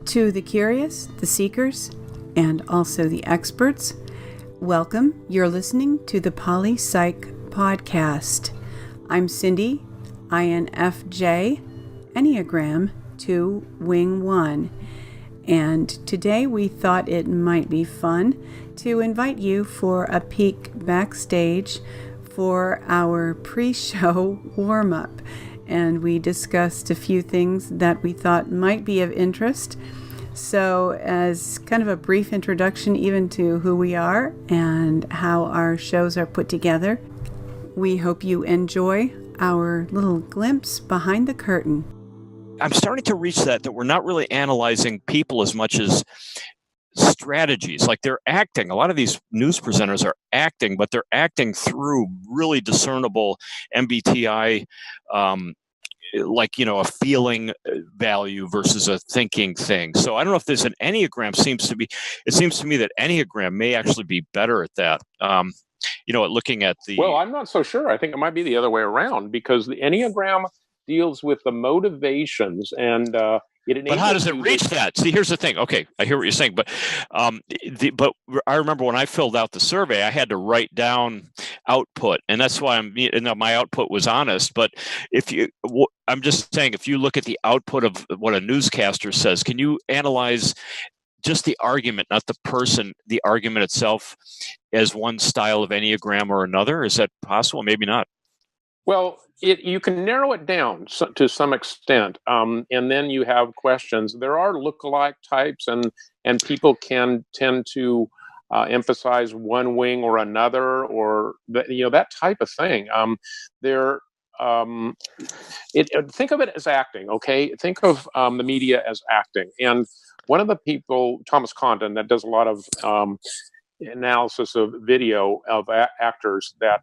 To the curious, the seekers, and also the experts, welcome. You're listening to the Poli-Psych podcast. I'm Cindy, INFJ, Enneagram 2, Wing 1. And today we thought it might be fun to invite you for a peek backstage for our pre-show warm-up. And we discussed a few things that we thought might be of interest. So as kind of a brief introduction even to who we are and how our shows are put together, we hope you enjoy our little glimpse behind the curtain. I'm starting to reach that we're not really analyzing people as much as strategies. Like they're acting. A lot of these news presenters are acting, but they're acting through really discernible MBTI, a feeling value versus a thinking thing. So I don't know if there's an Enneagram. It seems to me that Enneagram may actually be better at that. At looking at the. Well, I'm not so sure. I think it might be the other way around, because the Enneagram deals with the motivations and it enables. But how does it reach that? See, here's the thing. Okay, I hear what you're saying, but but I remember when I filled out the survey, I had to write down output, and that's why my output was honest. But I'm just saying, if you look at the output of what a newscaster says, can you analyze just the argument, not the person, the argument itself, as one style of Enneagram or another? Is that possible? Maybe not. Well, you can narrow it down to some extent, and then you have questions. There are lookalike types, and people can tend to emphasize one wing or another, or that type of thing. Think of it as acting. Okay, think of the media as acting. And one of the people, Thomas Condon, that does a lot of analysis of video of actors that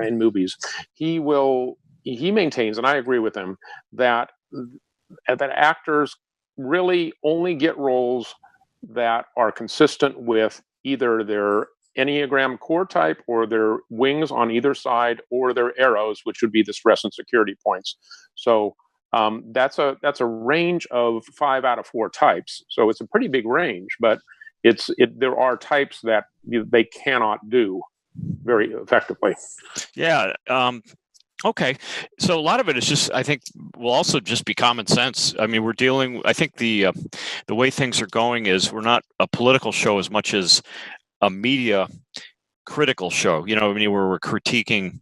in movies, he maintains, and I agree with him, that actors really only get roles that are consistent with either their Enneagram core type or their wings on either side, or their arrows, which would be the stress and security points. So that's a range of 5 out of 4 types. So it's a pretty big range, but there are types that they cannot do very effectively. Yeah. Okay. So a lot of it is just, I think, will also just be common sense. I mean, I think the way things are going is we're not a political show as much as a media critical show. Where we're critiquing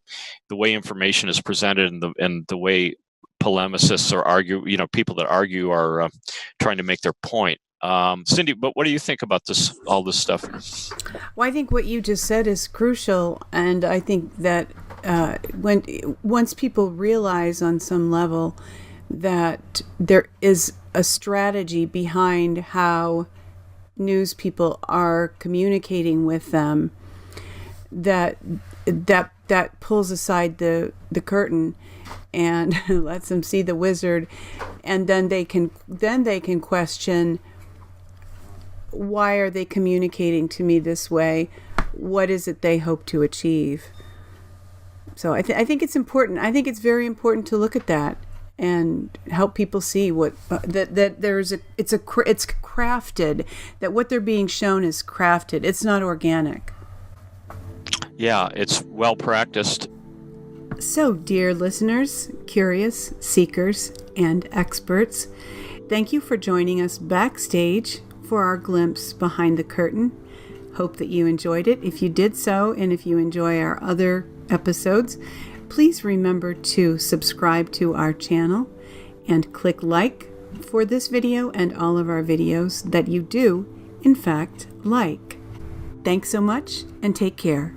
the way information is presented and the way polemicists people that argue are trying to make their point. Cindy, but what do you think about all this stuff? Well, I think what you just said is crucial, and I think that once people realize on some level that there is a strategy behind how news people are communicating with them, that pulls aside the curtain and lets them see the wizard, and then they can question, why are they communicating to me this way? What is it they hope to achieve? So I think it's important. I think it's very important to look at that and help people see that it's crafted, that what they're being shown is crafted. It's not organic. Yeah, it's well practiced. So, dear listeners, curious, seekers, and experts, thank you for joining us backstage for our glimpse behind the curtain. Hope that you enjoyed it. If you did so, and if you enjoy our other episodes, please remember to subscribe to our channel and click like for this video and all of our videos that you do, in fact, like. Thanks so much, and take care.